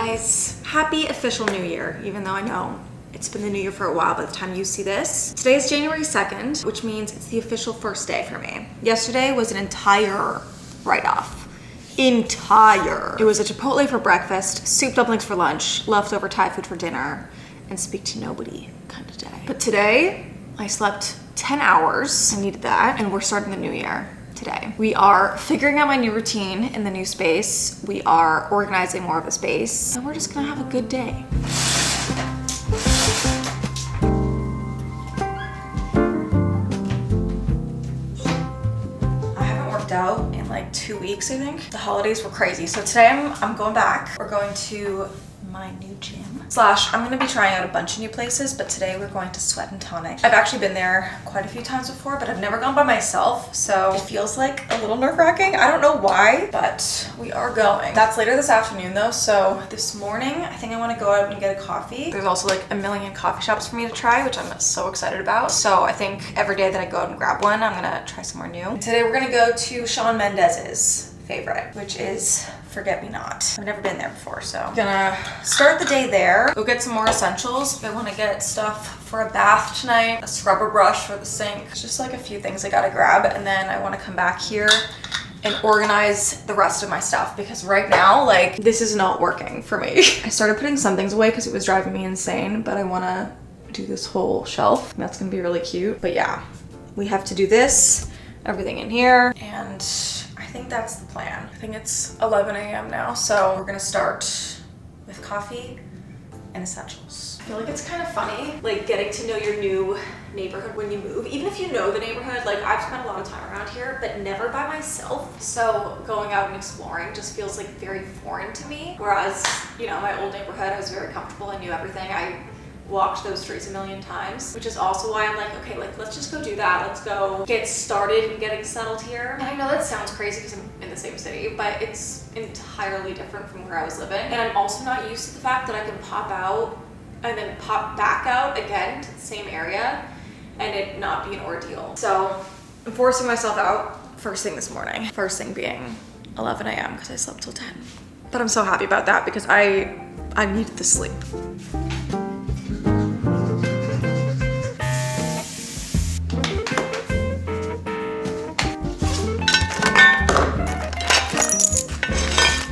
guys, happy official new year, even though I know it's been the new year for a while by the time you see this. Today is January 2nd, which means it's the official first day for me. Yesterday was an entire write-off. Entire. It was a Chipotle for breakfast, soup dumplings for lunch, leftover Thai food for dinner, and speak to nobody kind of day. But today, I slept 10 hours. I needed that, and we're starting the new year today. We are figuring out my new routine in the new space. We are organizing more of the space, and we're just gonna have a good day. I haven't worked out in like 2 weeks, I think. The holidays were crazy. So today I'm going back. We're going to my new gym. I'm gonna be trying out a bunch of new places, but today we're going to Sweat and Tonic. I've actually been there quite a few times before, but I've never gone by myself, so it feels like a little nerve-wracking. I don't know why, but we are going. That's later this afternoon though, so this morning, I think I wanna go out and get a coffee. There's also like a million coffee shops for me to try, which I'm so excited about. So I think every day that I go out and grab one, I'm gonna try somewhere new. And today we're gonna go to Shawn Mendes's favorite, which is Forget Me Not. I've never been there before, so I'm gonna start the day there, go get some more essentials. I want to get stuff for a bath tonight, a scrubber brush for the sink. It's just like a few things I gotta grab, and then I want to come back here and organize the rest of my stuff, because right now, like, this is not working for me. I started putting some things away because it was driving me insane, but I want to do this whole shelf. That's gonna be really cute. But yeah, we have to do this, everything in here, and I think that's the plan. I think it's 11 a.m. now, so we're gonna start with coffee and essentials. I feel like it's kind of funny, like getting to know your new neighborhood when you move. Even if you know the neighborhood, like I've spent a lot of time around here, but never by myself. So going out and exploring just feels like very foreign to me. Whereas, you know, my old neighborhood, I was very comfortable. I knew everything. I walked those streets a million times, which is also why I'm like, okay, like let's just go do that. Let's go get started in getting settled here. And I know that sounds crazy because I'm in the same city, but it's entirely different from where I was living. And I'm also not used to the fact that I can pop out and then pop back out again to the same area and it not be an ordeal. So I'm forcing myself out first thing this morning. First thing being 11 a.m. because I slept till 10. But I'm so happy about that because I needed the sleep.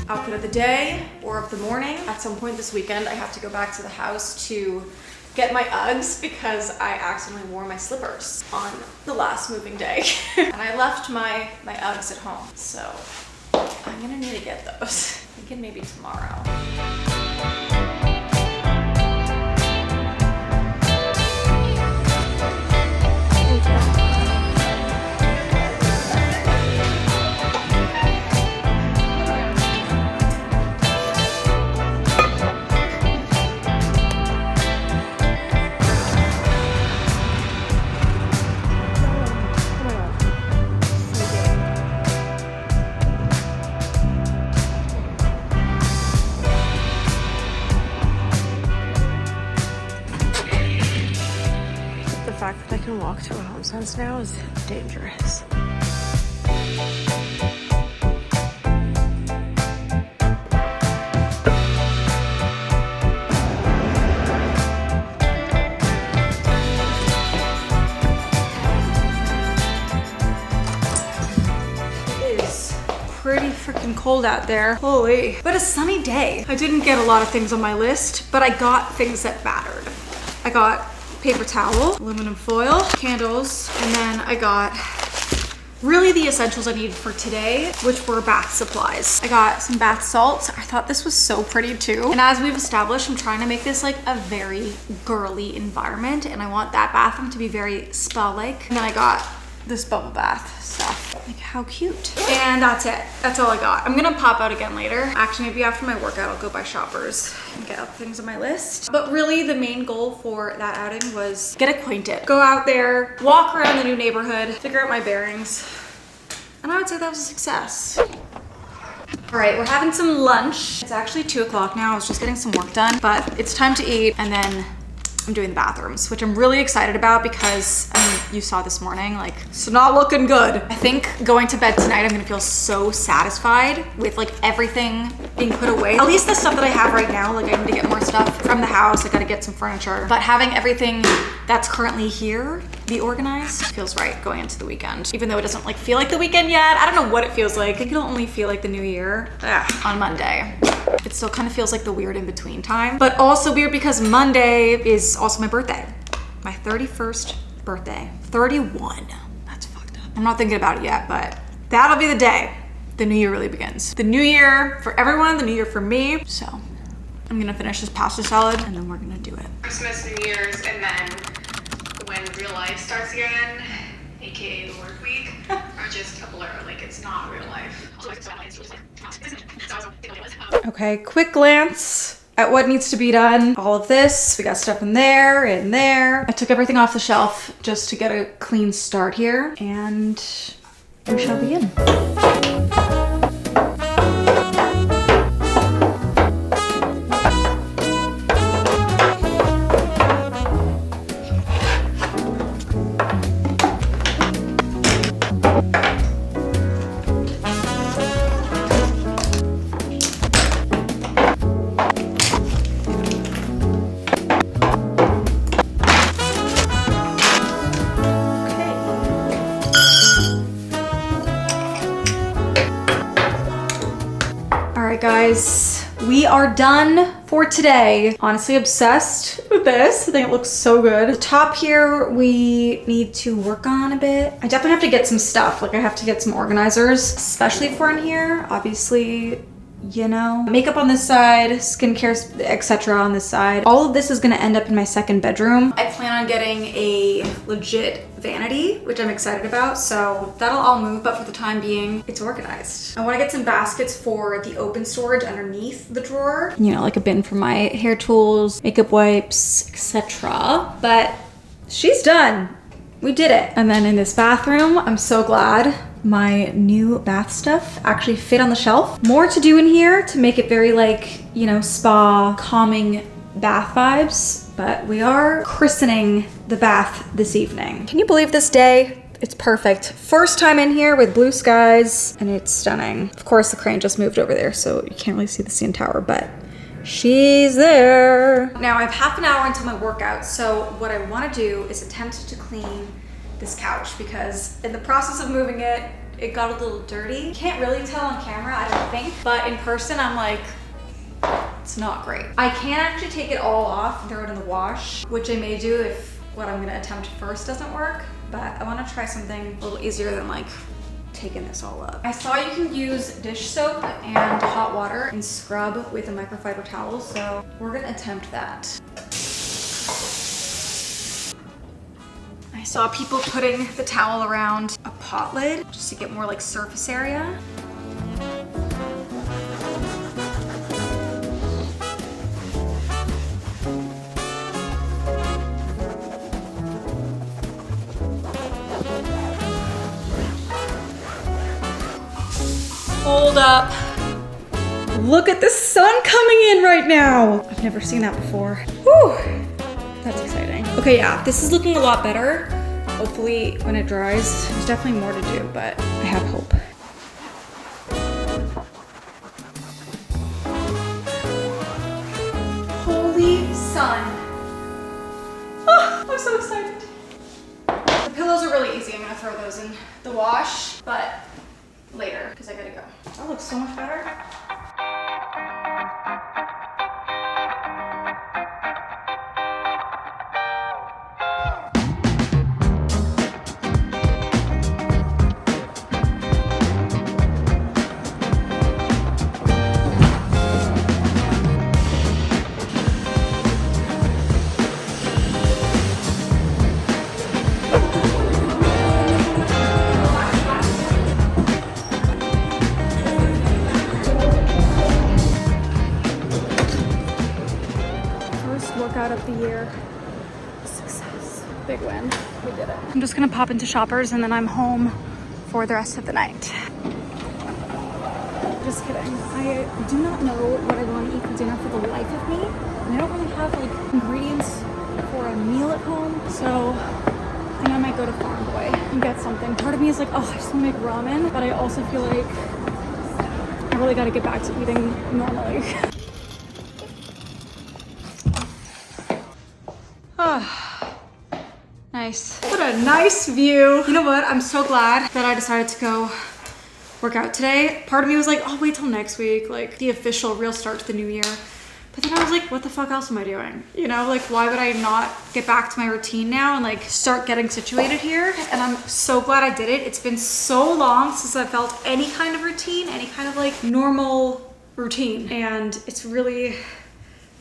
Outfit of the day or of the morning. At some point this weekend, I have to go back to the house to get my Uggs because I accidentally wore my slippers on the last moving day. And I left my Uggs at home. So I'm gonna need to get those. Thinking maybe tomorrow. The fact that I can walk to a home sense now is dangerous. It is pretty freaking cold out there. Holy. But a sunny day. I didn't get a lot of things on my list, but I got things that mattered. I got paper towel, aluminum foil, candles, and then I got really the essentials I needed for today, which were bath supplies. I got some bath salts. I thought this was so pretty too. And as we've established, I'm trying to make this like a very girly environment, and I want that bathroom to be very spa-like. And then I got this bubble bath stuff. Like, how cute. And that's it. That's all I got. I'm gonna pop out again later. Actually, maybe after my workout, I'll go by Shoppers and get up things on my list. But really, the main goal for that outing was get acquainted. Go out there, walk around the new neighborhood, figure out my bearings. And I would say that was a success. All right, we're having some lunch. It's actually 2 o'clock now. I was just getting some work done, but it's time to eat, and then I'm doing the bathrooms, which I'm really excited about because you saw this morning, like, it's not looking good. I think going to bed tonight, I'm gonna feel so satisfied with like everything being put away. At least the stuff that I have right now, like I need to get more stuff from the house. I gotta get some furniture, but having everything that's currently here be organized feels right going into the weekend. Even though it doesn't like feel like the weekend yet. I don't know what it feels like. I think it'll only feel like the new year on Monday. It still kind of feels like the weird in between time, but also weird because Monday is also my birthday. My 31st birthday. 31. That's fucked up. I'm not thinking about it yet, but that'll be the day the new year really begins. The new year for everyone, the new year for me. So I'm gonna finish this pasta salad and then we're gonna do it. Christmas, New Year's, and then when real life starts again, aka the work week, are just a blur. Like, it's not real life. Okay, quick glance at what needs to be done. All of this, we got stuff in there, in there. I took everything off the shelf just to get a clean start here, and we shall begin. Guys, we are done for today. Honestly obsessed with this. I think it looks so good. The top here we need to work on a bit. I definitely have to get some stuff. Like I have to get some organizers, especially for in here. Obviously, you know, makeup on this side, skincare, etc. on this side. All of this is gonna end up in my second bedroom. I plan on getting a legit vanity, which I'm excited about. So that'll all move, but for the time being, it's organized. I wanna get some baskets for the open storage underneath the drawer. You know, like a bin for my hair tools, makeup wipes, etc. But she's done. We did it. And then in this bathroom, I'm so glad my new bath stuff actually fit on the shelf. More to do in here to make it very like, you know, spa, calming bath vibes, but we are christening the bath this evening. Can you believe this day? It's perfect. First time in here with blue skies and it's stunning. Of course, the crane just moved over there, so you can't really see the CN Tower, but she's there. Now I have half an hour until my workout, so what I want to do is attempt to clean this couch because in the process of moving it, it got a little dirty. Can't really tell on camera, I don't think, but in person, I'm like, it's not great. I can actually take it all off and throw it in the wash, which I may do if what I'm gonna attempt first doesn't work, but I wanna try something a little easier than like taking this all up. I saw you can use dish soap and hot water and scrub with a microfiber towel, so we're gonna attempt that. I saw people putting the towel around a pot lid just to get more like surface area. Hold up. Look at the sun coming in right now. I've never seen that before. Whew. That's exciting. Okay, yeah, this is looking a lot better. Hopefully when it dries, there's definitely more to do, but I have hope. Holy sun. Oh, I'm so excited. The pillows are really easy. I'm gonna throw those in the wash, but later, because I gotta go. That looks so much better. Workout of the year. Success. Big win. We did it. I'm just gonna pop into Shoppers and then I'm home for the rest of the night. Just kidding. I do not know what I want to eat for dinner for the life of me. And I don't really have like ingredients for a meal at home, so I think I might go to Farm Boy and get something. Part of me is like, oh, I just want to make ramen, but I also feel like I really got to get back to eating normally. Nice. What a nice view. You know what? I'm so glad that I decided to go work out today. Part of me was like, oh, wait till next week, like the official real start to the new year. But then I was like, what the fuck else am I doing? You know, like why would I not get back to my routine now and like start getting situated here? And I'm so glad I did it. It's been so long since I felt any kind of routine, any kind of like normal routine. And it's really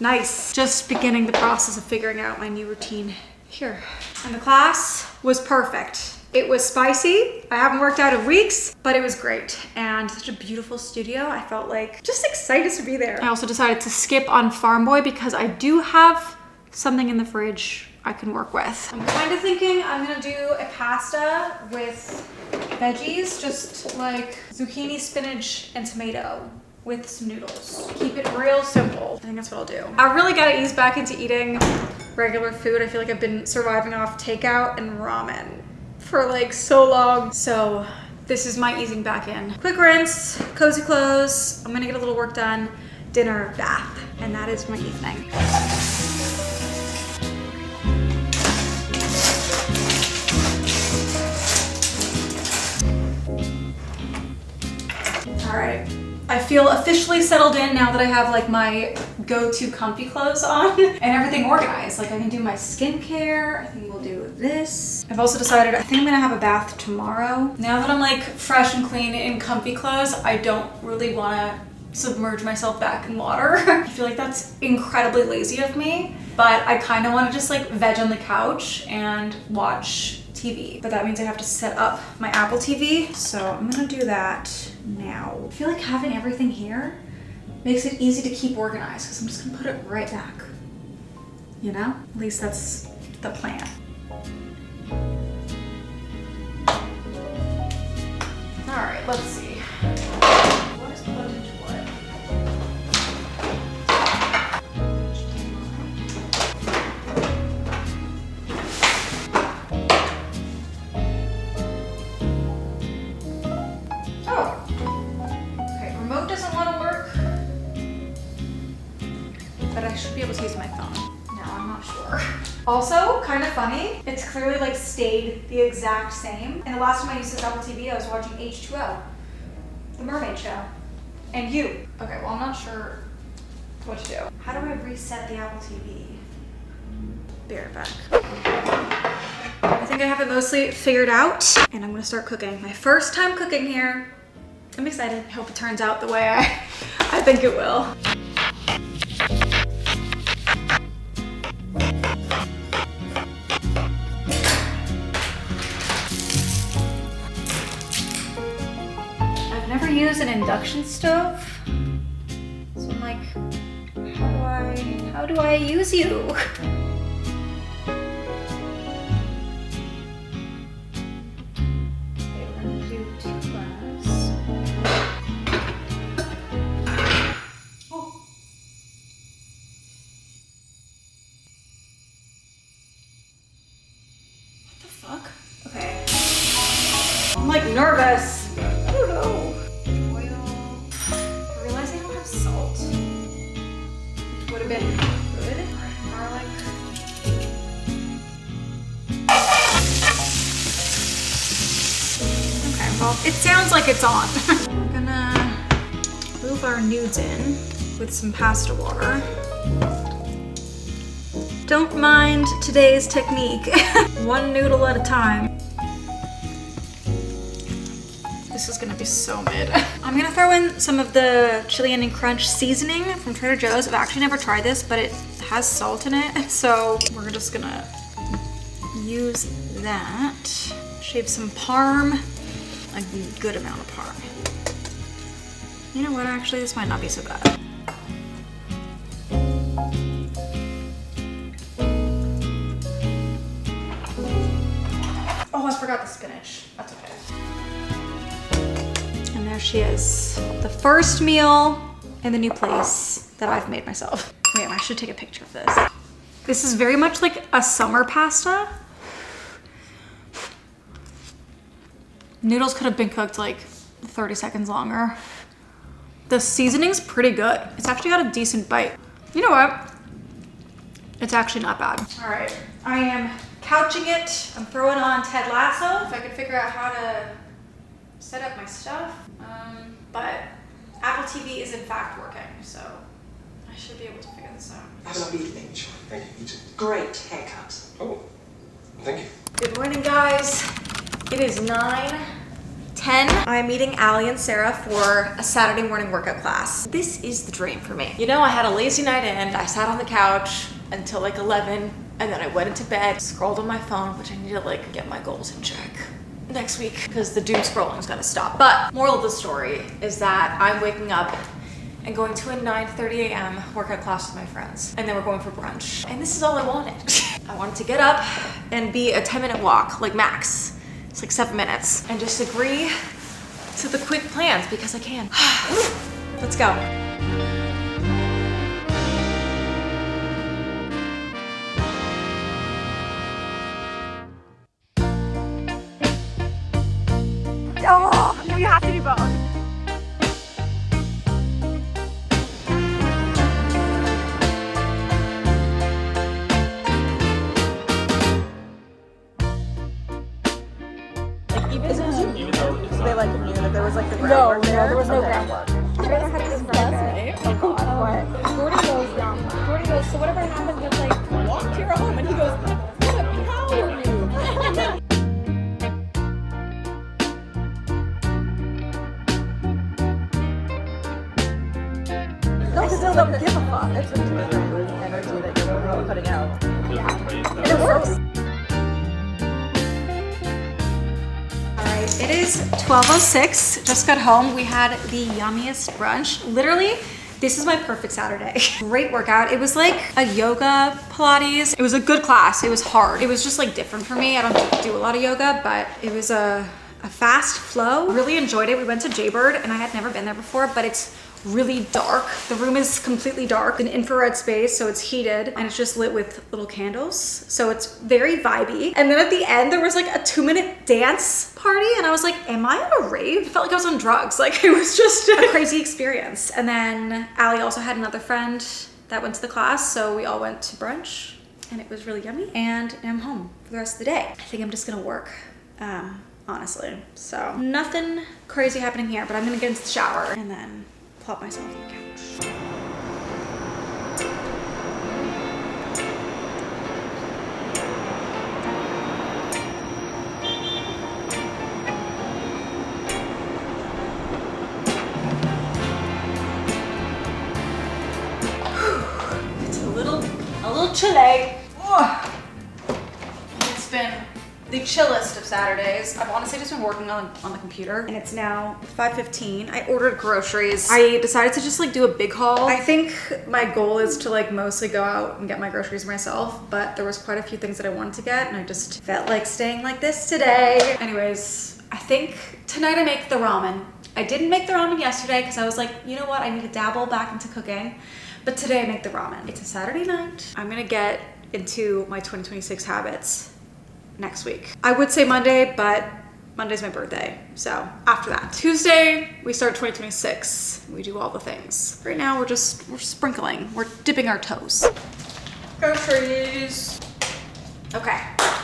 nice just beginning the process of figuring out my new routine here. And the class was perfect. It was spicy. I haven't worked out in weeks, but it was great. And such a beautiful studio. I felt like just excited to be there. I also decided to skip on Farm Boy because I do have something in the fridge I can work with. I'm kind of thinking I'm gonna do a pasta with veggies, just like zucchini, spinach, and tomato with some noodles. Keep it real simple. I think that's what I'll do. I really gotta ease back into eating regular food. I feel like I've been surviving off takeout and ramen for like so long. So this is my easing back in. Quick rinse, cozy clothes. I'm gonna get a little work done, dinner, bath, and that is my evening. All right. I feel officially settled in now that I have like my go-to comfy clothes on and everything organized. Like I can do my skincare. I think we'll do this. I've also decided I think I'm gonna have a bath tomorrow. Now that I'm like fresh and clean in comfy clothes, I don't really wanna submerge myself back in water. I feel like that's incredibly lazy of me, but I kind of want to just like veg on the couch and watch TV. But that means I have to set up my Apple TV. So I'm gonna do that now. I feel like having everything here makes it easy to keep organized because I'm just gonna put it right back. You know? At least that's the plan. All right, let's see. What is plugged into what? Be able to use my phone. No, I'm not sure. Also, kind of funny, it's clearly like stayed the exact same. And the last time I used this Apple TV, I was watching H2O, the mermaid show. And you. Okay, well, I'm not sure what to do. How do I reset the Apple TV? Be right back. I think I have it mostly figured out and I'm gonna start cooking. My first time cooking here. I'm excited. I hope it turns out the way I think it will. Use an induction stove, so I'm like, how do I use you? Okay, we're gonna do 2 burners. Oh. What the fuck? Okay. I'm like nervous. I don't know. Salt, which would have been good. Garlic. Okay, well, it sounds like it's on. We're gonna move our nudes in with some pasta water. Don't mind today's technique. One noodle at a time. This is gonna be so mid. I'm gonna throw in some of the chili onion crunch seasoning from Trader Joe's. I've actually never tried this, but it has salt in it. So we're just gonna use that. Shave some parm, a good amount of parm. You know what, actually, this might not be so bad. Oh, I forgot the spinach. That's okay. And there she is. The first meal in the new place that I've made myself. Wait, I should take a picture of this. This is very much like a summer pasta. Noodles could have been cooked like 30 seconds longer. The seasoning's pretty good. It's actually got a decent bite. You know what? It's actually not bad. All right, I am couching it. I'm throwing on Ted Lasso. If I could figure out how to set up my stuff. But Apple TV is in fact working, so I should be able to figure this out. Have a lovely evening. Sure, thank you. You too. Great haircut. Oh, thank you. Good morning, guys. It is 9:10. I'm meeting Allie and Sarah for a Saturday morning workout class. This is the dream for me. You know, I had a lazy night in. I sat on the couch until like 11, and then I went into bed, scrolled on my phone, which I need to like get my goals in check next week because the doom scrolling's gotta stop. But moral of the story is that I'm waking up and going to a 9:30 a.m. workout class with my friends. And then we're going for brunch. And this is all I wanted. I wanted to get up and be a 10-minute walk, like max. It's like 7 minutes. And just agree to the quick plans because I can. Let's go. Oh, we have to do both. Even though they like knew that there was like the groundwork there. there was no groundwork. I never had this Thursday. Oh God, what? Jordan goes, so whatever happens, it's like, walk to your home. And he goes, what a power move. No, because they don't give a fuck. It's just the energy that you're putting out. Yeah. And it works. It is 12:06, just got home. We had the yummiest brunch. Literally, this is my perfect Saturday. Great workout. It was like a yoga Pilates. It was a good class. It was hard. It was just like different for me. I don't do a lot of yoga, but it was a fast flow. Really enjoyed it. We went to Jaybird and I had never been there before, but it's really dark. The room is completely dark, an infrared space, so it's heated and it's just lit with little candles. So it's very vibey. And then at the end, there was like a 2-minute dance party and I was like, am I at a rave? It felt like I was on drugs. Like it was just a crazy experience. And then Allie also had another friend that went to the class. So we all went to brunch and it was really yummy. And I'm home for the rest of the day. I think I'm just gonna work. Honestly. So nothing crazy happening here, but I'm gonna get into the shower and then plop myself on the couch. It's a little chilly. It's been the chillest of Saturdays. I've honestly just been working on the computer and it's now 5:15. I ordered groceries. I decided to just like do a big haul. I think my goal is to like mostly go out and get my groceries myself, but there was quite a few things that I wanted to get and I just felt like staying like this today. Anyways, I think tonight I make the ramen. I didn't make the ramen yesterday because I was like, you know what? I need to dabble back into cooking. But today I make the ramen. It's a Saturday night. I'm gonna get into my 2026 habits next week. I would say Monday, but Monday's my birthday. So after that. Tuesday, we start 2026. We do all the things. Right now, we're sprinkling. We're dipping our toes. Groceries. Okay,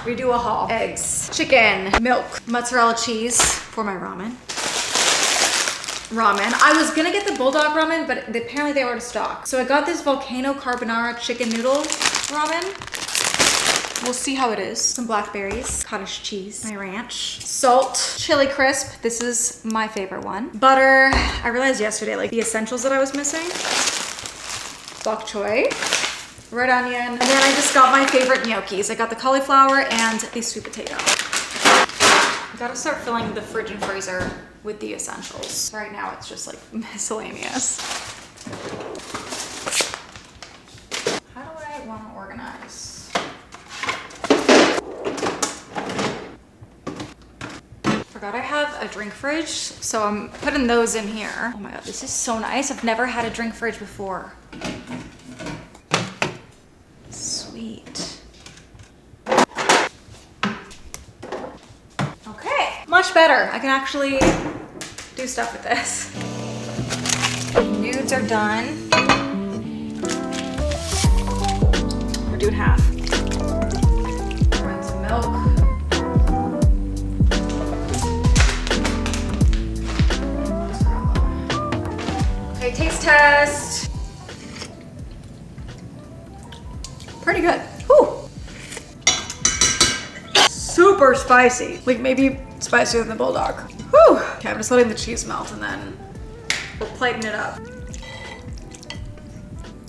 we do a haul. Eggs, chicken, milk, mozzarella cheese for my ramen. I was gonna get the bulldog ramen, but apparently they were out of stock. So I got this volcano carbonara chicken noodle ramen. We'll see how it is. Some blackberries, cottage cheese, my ranch, salt, chili crisp. This is my favorite one. Butter. I realized yesterday, like the essentials that I was missing. Bok choy, red onion, and then I just got my favorite gnocchis. I got the cauliflower and the sweet potato. Gotta start filling the fridge and freezer with the essentials. Right now it's just like miscellaneous. How do I want to organize? Forgot I have a drink fridge, so I'm putting those in here. Oh my god, this is so nice. I've never had a drink fridge before. Sweet. much better. I can actually do stuff with this. Nudes are done. We're doing half. Pour in some milk. Okay, taste test. Pretty good. Whew. Super spicy. Like maybe spicier than the bulldog. Whew. Okay, I'm just letting the cheese melt and then we're plating it up.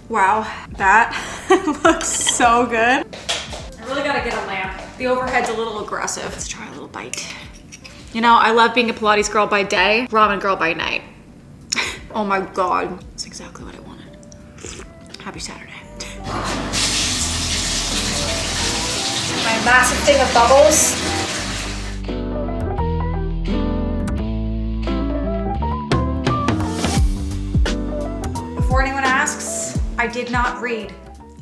Wow, that looks so good. I really gotta get a lamp. The overhead's a little aggressive. Let's try a little bite. You know, I love being a Pilates girl by day, ramen girl by night. Oh my God. That's exactly what I wanted. Happy Saturday. My massive thing of bubbles. Before anyone asks, I did not read.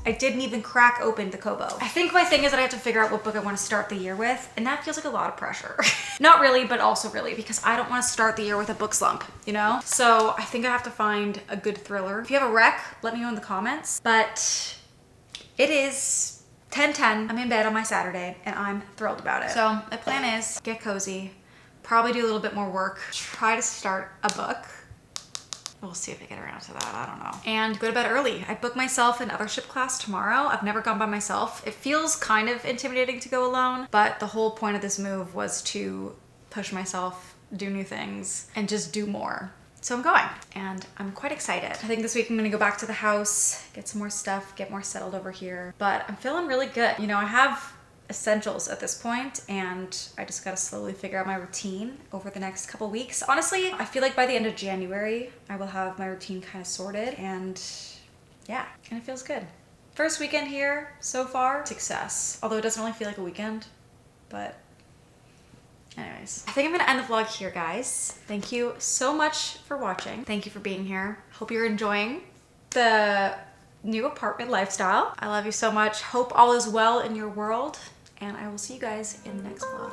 I didn't even crack open the Kobo. I think my thing is that I have to figure out what book I want to start the year with, and that feels like a lot of pressure. Not really, but also really, because I don't want to start the year with a book slump, you know? So I think I have to find a good thriller. If you have a rec, let me know in the comments. But it is 10:10. I'm in bed on my Saturday, and I'm thrilled about it. So my plan is get cozy, probably do a little bit more work, try to start a book. We'll see if I get around to that, I don't know. And go to bed early. I booked myself an othership class tomorrow. I've never gone by myself. It feels kind of intimidating to go alone, but the whole point of this move was to push myself, do new things, and just do more. So I'm going, and I'm quite excited. I think this week I'm gonna go back to the house, get some more stuff, get more settled over here, but I'm feeling really good. You know, I have essentials at this point, and I just gotta slowly figure out my routine over the next couple weeks. Honestly, I feel like by the end of January, I will have my routine kind of sorted, and yeah, and it feels good. First weekend here so far, success. Although it doesn't really feel like a weekend, but anyways. I think I'm gonna end the vlog here, guys. Thank you so much for watching. Thank you for being here. Hope you're enjoying the new apartment lifestyle. I love you so much. Hope all is well in your world. And I will see you guys in the next vlog.